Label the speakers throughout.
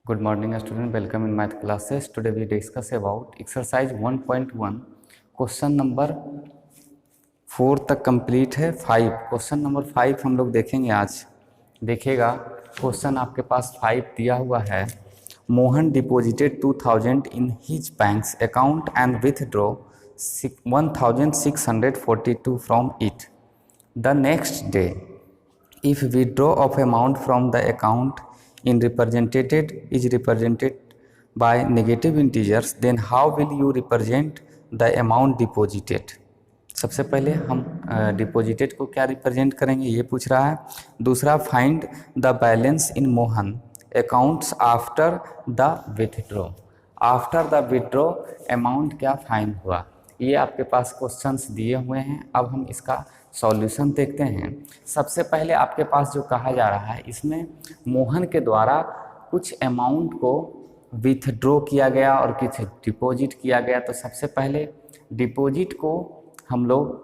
Speaker 1: Good morning student, welcome in math classes. Today we discuss about exercise 1.1 question number 4 तक complete है। 5 question number 5 हम लोग देखेंगे आज। देखिएगा क्वेश्चन आपके पास 5 दिया हुआ है। Mohan deposited 2000 in his banks account and withdraw 1642 from it the next day. If withdraw of amount from the account is represented by negative integers, then how will you represent the amount deposited? सबसे पहले हम deposited को क्या represent करेंगे ये पूछ रहा है। दूसरा, find the balance in Mohan accounts after the withdraw. After the withdraw amount क्या फाइंड हुआ, ये आपके पास क्वेश्चंस दिए हुए हैं। अब हम इसका सॉल्यूशन देखते हैं। सबसे पहले आपके पास जो कहा जा रहा है, इसमें मोहन के द्वारा कुछ अमाउंट को विथड्रॉ किया गया और कुछ डिपॉजिट किया गया। तो सबसे पहले डिपॉजिट को हम लोग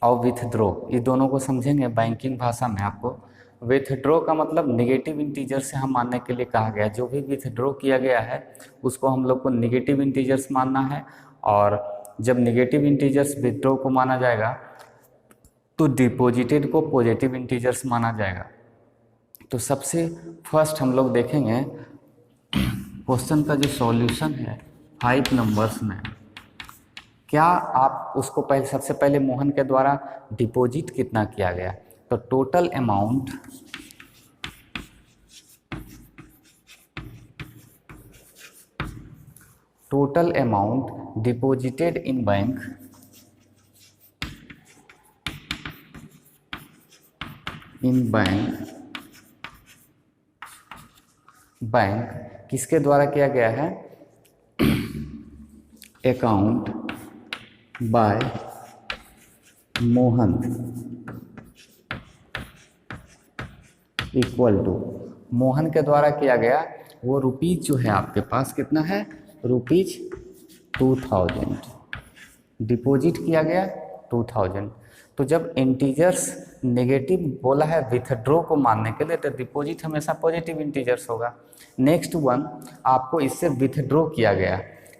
Speaker 1: और विथड्रॉ, ये दोनों को समझेंगे बैंकिंग भाषा में। आपको विथड्रॉ का मतलब निगेटिव इंटीजर से हम मानने के लिए कहा गया। जो भी विथड्रॉ किया गया है उसको हम लोग को निगेटिव इंटीजर्स मानना है, और जब निगेटिव इंटीजर्स विथड्रॉ को माना जाएगा तो डिपॉजिटेड को पॉजिटिव इंटीजर्स माना जाएगा। तो सबसे फर्स्ट हम लोग देखेंगे क्वेश्चन का जो सॉल्यूशन है 5 नंबर्स में, क्या आप उसको पहले सबसे पहले मोहन के द्वारा डिपॉजिट कितना किया गया। तो total amount deposited in bank किसके द्वारा किया गया है, account by Mohan equal to, Mohan के द्वारा किया गया वो रुपीज जो है आपके पास कितना है, रुपीज 2000 डिपॉजिट किया गया 2000। तो जब इंटीजर्स नेगेटिव बोला है विथड्रॉ को मानने के लिए, तो डिपॉजिट हमेशा पॉजिटिव इंटीजर्स होगा। नेक्स्ट वन, आपको इससे विथड्रॉ किया गया,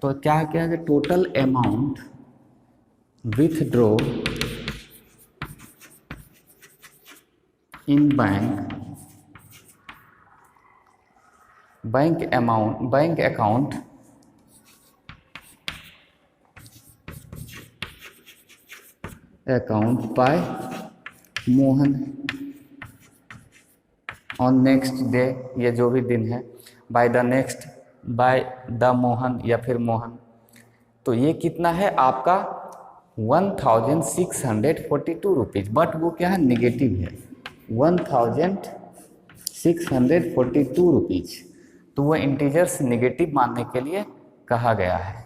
Speaker 1: तो क्या किया गया, total amount withdraw in bank account by Mohan on next day, ये जो भी दिन है, बाय द मोहन या फिर मोहन। तो ये कितना है आपका 1642 रुपीज़, बट वो क्या है, निगेटिव है 1642 रुपीज़। तो वो इंटीजर्स निगेटिव मानने के लिए कहा गया है।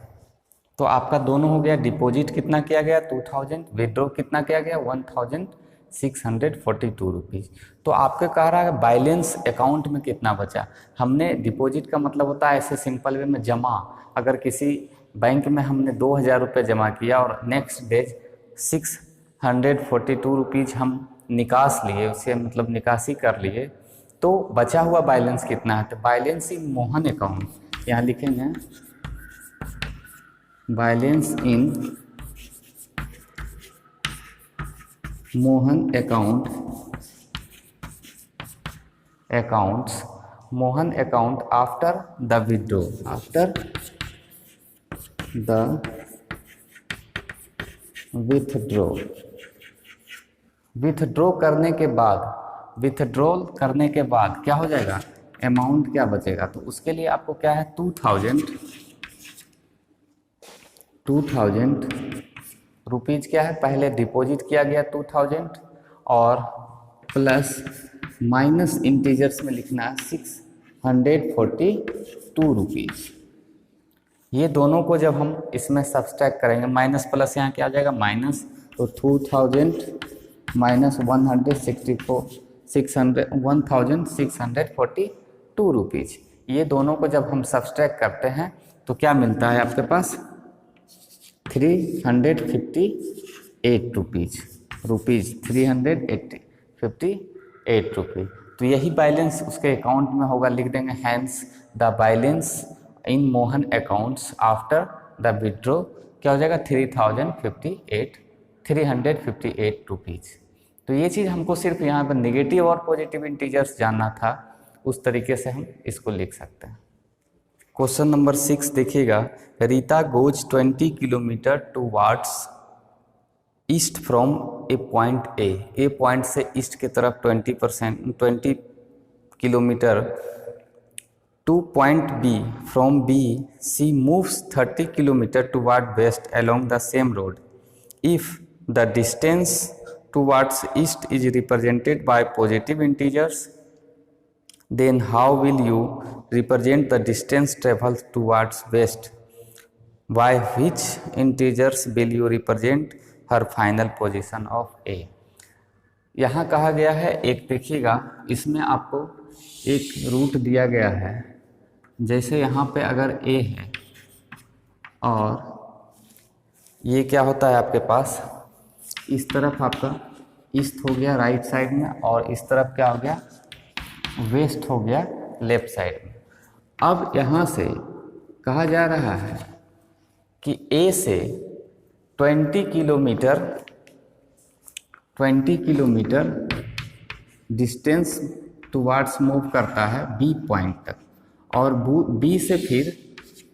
Speaker 1: तो आपका दोनों हो गया, डिपॉजिट कितना किया गया 2000, विड्रॉ कितना किया गया 1642 रुपीज़। तो आपके कह रहा है बैलेंस अकाउंट में कितना बचा। हमने डिपॉजिट का मतलब होता है ऐसे सिंपल वे में जमा, अगर किसी बैंक में हमने 2000 रुपये जमा किया और नेक्स्ट डे 642 रुपीज़ हम निकास लिए, उसे मतलब निकासी कर लिए, तो बचा हुआ बैलेंस कितना है। तो बैलेंस इन मोहन अकाउंट, यहाँ लिखेंगे balance in Mohan account after the withdraw, withdraw करने के बाद क्या हो जाएगा, अमाउंट क्या बचेगा। तो उसके लिए आपको क्या है, 2000 रुपीज़ क्या है, पहले डिपॉजिट किया गया 2000 और प्लस माइनस इंटीजर्स में लिखना है 642 रुपीज़। ये दोनों को जब हम इसमें सब्सट्रैक्ट करेंगे, माइनस प्लस यहाँ क्या आ जाएगा माइनस, तो 2000 माइनस 1642 रुपीज़। ये दोनों को जब हम सब्सट्रैक्ट करते हैं तो क्या मिलता है आपके पास 358 रुपीज़ 358 रुपीज़। तो यही बैलेंस उसके अकाउंट में होगा, लिख देंगे hence the balance in Mohan accounts after the withdraw क्या हो जाएगा 358 रुपीज़। तो ये चीज़ हमको सिर्फ यहाँ पर नेगेटिव और पॉजिटिव इंटीजर्स जानना था, उस तरीके से हम इसको लिख सकते हैं। क्वेश्चन नंबर 6 देखिएगा, Rita goes 20 kilometre towards east from a point A point से ईस्ट की तरफ 20 kilometre to point B, from B C moves 30 kilometre toward west along the same road. If the distance towards east is represented by positive integers, then how will you represent the distance traveled towards west? By which integers will you represent her final position of A? यहाँ कहा गया है, एक देखिएगा इसमें आपको एक root दिया गया है, जैसे यहाँ पे अगर A है और ये क्या होता है आपके पास, इस तरफ आपका ईस्ट हो गया राइट साइड में और इस तरफ क्या हो गया वेस्ट हो गया लेफ्ट साइड में। अब यहाँ से कहा जा रहा है कि A से 20 किलोमीटर डिस्टेंस टुवार्ड्स मूव करता है B पॉइंट तक, और B से फिर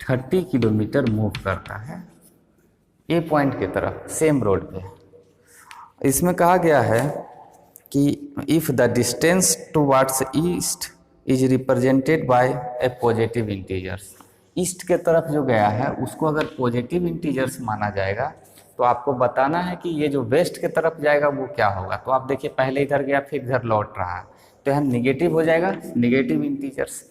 Speaker 1: 30 किलोमीटर मूव करता है A पॉइंट की तरफ सेम रोड पे। इसमें कहा गया है कि if the distance towards east is represented by A positive integers, east के तरफ जो गया है उसको अगर पॉजिटिव इंटीजर्स माना जाएगा तो आपको बताना है कि ये जो वेस्ट के तरफ जाएगा वो क्या होगा। तो आप देखिए पहले इधर गया फिर इधर लौट रहा है, तो यहाँ निगेटिव हो जाएगा, निगेटिव इंटीजर्स।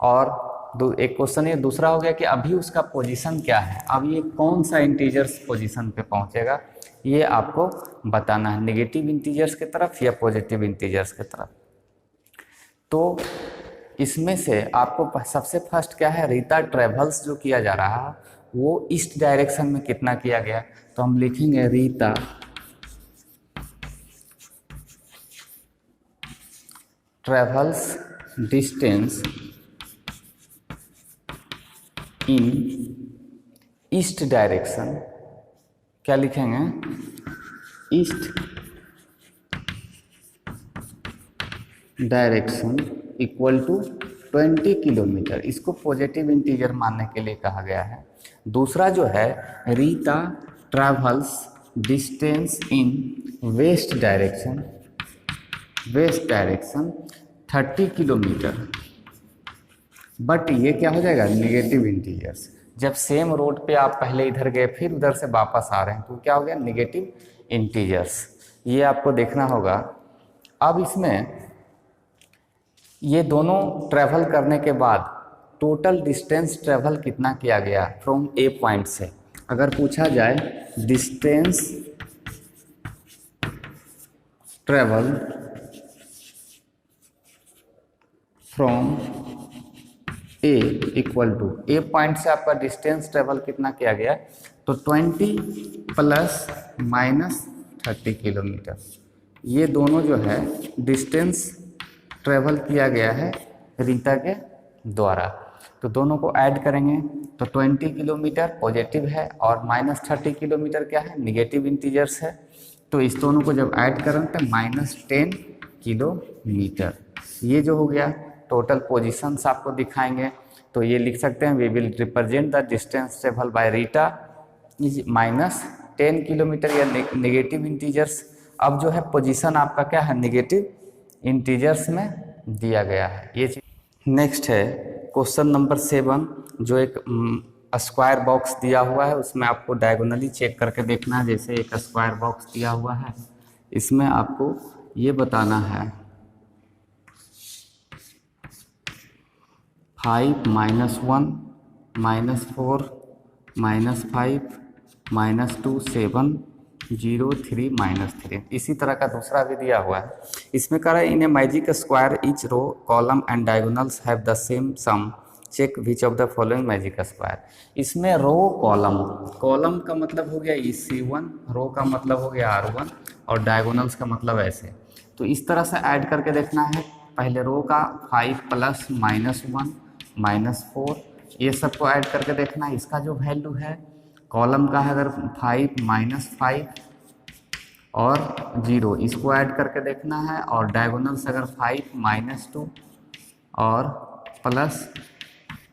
Speaker 1: और एक क्वेश्चन ये दूसरा हो गया कि अभी उसका पोजीशन क्या है, अब ये कौन सा इंटीजर्स पोजीशन पे पहुंचेगा, ये आपको बताना है, नेगेटिव इंटीजर्स की तरफ या पॉजिटिव इंटीजर्स की तरफ। तो इसमें से आपको सबसे फर्स्ट क्या है, रीता ट्रेवल्स जो किया जा रहा है वो ईस्ट डायरेक्शन में कितना किया गया, तो हम लिखेंगे Rita travels distance in east direction, क्या लिखेंगे east direction equal to 20 kilometre, इसको पॉजिटिव इंटीजर मानने के लिए कहा गया है। दूसरा जो है Rita travels distance in west direction 30 kilometre, but ये क्या हो जाएगा निगेटिव इंटीजर्स। जब सेम रोड पे आप पहले इधर गए फिर उधर से वापस आ रहे हैं तो क्या हो गया निगेटिव इंटीजर्स, ये आपको देखना होगा। अब इसमें ये दोनों ट्रैवल करने के बाद टोटल डिस्टेंस ट्रैवल कितना किया गया फ्रॉम ए पॉइंट से, अगर पूछा जाए distance travel from A equal to, A point से आपका डिस्टेंस ट्रेवल कितना किया गया, तो 20 प्लस माइनस 30 किलोमीटर, ये दोनों जो है डिस्टेंस ट्रेवल किया गया है रीता के द्वारा। तो दोनों को ऐड करेंगे तो 20 किलोमीटर पॉजिटिव है और माइनस 30 किलोमीटर क्या है निगेटिव इंटीजर्स है। तो इस दोनों को जब ऐड करें तो माइनस 10 किलोमीटर, ये जो हो गया टोटल पोजीशंस आपको दिखाएंगे। तो ये लिख सकते हैं we will represent the distance travel by Rita is minus 10 kilometre या नेगेटिव इंटीजर्स। अब जो है पोजीशन आपका क्या है निगेटिव इंटीजर्स में दिया गया है ये चीज। नेक्स्ट है क्वेश्चन नंबर 7, जो एक स्क्वायर बॉक्स दिया हुआ है उसमें आपको डायगोनली चेक करके देखना है। जैसे एक स्क्वायर बॉक्स दिया हुआ है, इसमें आपको ये बताना है 5 -1 -4 -5 -2 7 0 3 -3। इसी तरह का दूसरा भी दिया हुआ है। इसमें कह रहा है in a magic square each row column and diagonals have the same sum, check which of the following magic square. इसमें रो कॉलम का मतलब हो गया EC1, रो का मतलब हो गया R1 और डायगोनल्स का मतलब ऐसे। तो इस तरह से ऐड करके देखना है पहले रो का 5 प्लस -1 -4 ये सबको ऐड करके देखना है। इसका जो वैल्यू है कॉलम का है अगर 5 -5 और 0 इसको ऐड करके देखना है, और डायगोनल्स अगर 5 -2 और प्लस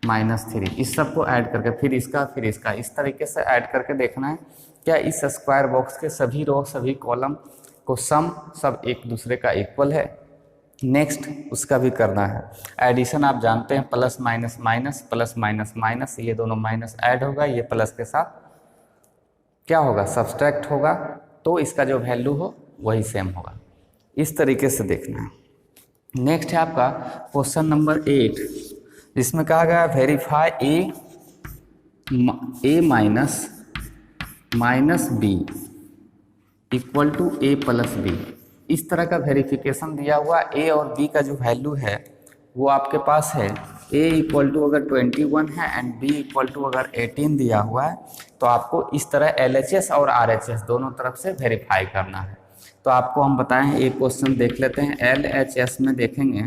Speaker 1: -3 इस सब को ऐड करके फिर इसका इस तरीके से ऐड करके देखना है क्या इस स्क्वायर बॉक्स के सभी रो सभी कॉलम को सम सब एक दूसरे का इक्वल है। नेक्स्ट उसका भी करना है एडिशन। आप जानते हैं plus minus minus plus minus minus, ये दोनों माइनस ऐड होगा, ये प्लस के साथ क्या होगा सब्सट्रैक्ट होगा, तो इसका जो वैल्यू हो वही सेम होगा। इस तरीके से देखना है। नेक्स्ट है आपका क्वेश्चन नंबर 8, जिसमें कहा गया verify A minus B equal to A plus B. इस तरह का वेरिफिकेशन दिया हुआ ए और बी का जो वैल्यू है वो आपके पास है ए इक्वल टू अगर 21 है एंड बी इक्वल टू अगर 18 दिया हुआ है, तो आपको इस तरह LHS और RHS दोनों तरफ से वेरीफाई करना है। तो आपको हम बताएं एक क्वेश्चन देख लेते हैं। LHS में देखेंगे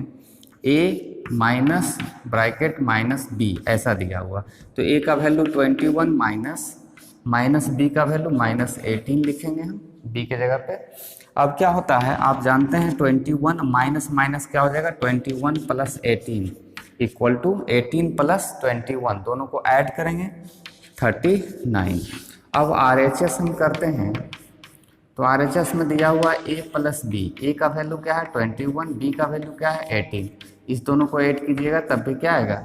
Speaker 1: ए माइनस ब्रैकेट माइनस बी ऐसा दिया हुआ, तो ए का वैल्यू 21 माइनस बी का वैल्यू -18 लिखेंगे हम बी के जगह पे। अब क्या होता है आप जानते हैं 21 माइनस माइनस क्या हो जाएगा 21 प्लस 18 इक्वल टू 18 प्लस 21, दोनों को ऐड करेंगे 39। अब RHS हम करते हैं, तो RHS में दिया हुआ a प्लस बी, ए का वैल्यू क्या है 21, बी का वैल्यू क्या है 18, इस दोनों को ऐड कीजिएगा तब भी क्या आएगा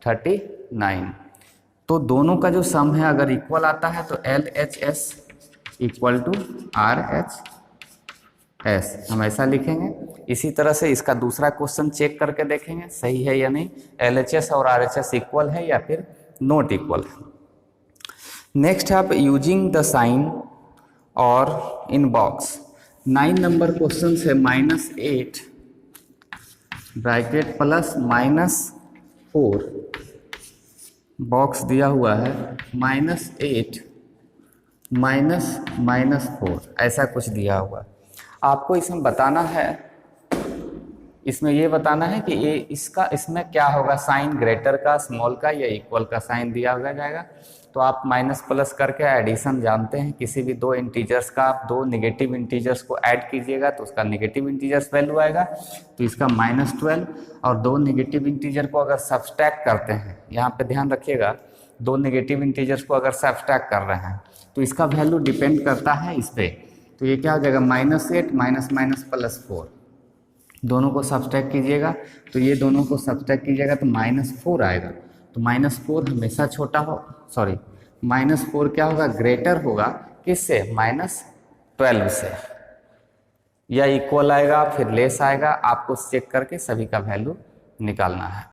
Speaker 1: 39। तो दोनों का जो सम है अगर इक्वल आता है तो LHS इक्वल टू RHS हम ऐसा लिखेंगे। इसी तरह से इसका दूसरा क्वेश्चन चेक करके देखेंगे सही है या नहीं, LHS और RHS इक्वल है या फिर नॉट इक्वल है। नेक्स्ट है आप यूजिंग द साइन और इन बॉक्स 9 नंबर क्वेश्चन है -8 ब्रैकेट प्लस -4 बॉक्स दिया हुआ है -8 -4 ऐसा कुछ दिया हुआ। आपको इसमें बताना है, इसमें ये बताना है कि ये इसमें क्या होगा साइन ग्रेटर का स्मॉल का या इक्वल का साइन दिया हुआ जाएगा। तो आप माइनस प्लस करके एडिशन जानते हैं, किसी भी दो इंटीजर्स का आप दो नेगेटिव इंटीजर्स को ऐड कीजिएगा तो उसका नेगेटिव इंटीजर्स वैल्यू आएगा, तो इसका -12। और दो नेगेटिव इंटीजर को अगर सब्सट्रैक्ट करते हैं, यहाँ पे ध्यान रखिएगा, दो नेगेटिव इंटीजर्स को अगर सब्सट्रैक्ट कर रहे हैं तो इसका वैल्यू डिपेंड करता है इस पर। तो ये क्या हो जाएगा -8 माइनस +4, दोनों को सब्सट्रैक्ट कीजिएगा तो ये दोनों को सब्सट्रैक्ट कीजिएगा तो -4 आएगा। तो -4 हमेशा छोटा हो, सॉरी -4 क्या होगा ग्रेटर होगा किससे -12 से, या इक्वल आएगा फिर लेस आएगा, आपको चेक करके सभी का वैल्यू निकालना है।